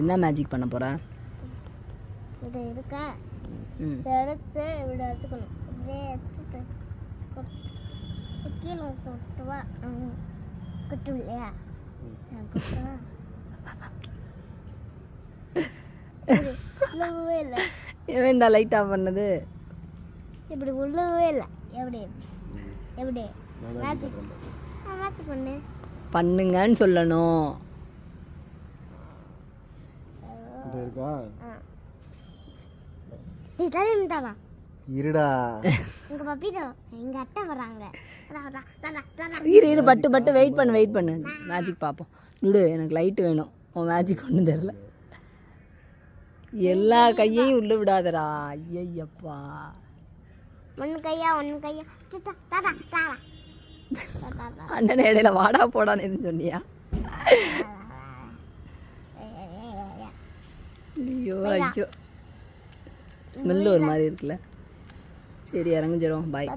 என்ன மேஜிக் பண்ண போற? இது இருக்கா எடுத்து இப்படி வச்சுக்கணும். இப்படியே எடுத்து கீழே கொட்டுவா. கொட்டும் இல்லையா? கொட்டுவா உள்ளவே இல்லை. ஏன்டா லைட் ஆஃப் பண்ணது? இப்படி உள்ளவே இல்லை. எப்படி எப்படி மேஜிக் மேஜிக் பண்ணு. பண்ணுங்கன்னு சொல்லணும். இருடா எங்க பப்பிதோ எங்க அத்தை வராங்க. இது பட்டு வெயிட் பண்ணு மேஜிக் பார்ப்போம். விடு, எனக்கு லைட் வேணும். உன் மேஜிக் ஒன்றும் தெரியல. எல்லா கையையும் உள்ள விடாதடா. ஐயப்பா, ஒன்று கையா அண்ணன் இடையில வாடா போடான்னு எதுவும் சொன்னியா? ஐயோ ஸ்மெல்லு ஒரு மாதிரி இருக்குல்ல. சரி, இறங்கிச்சிரும். பாய்.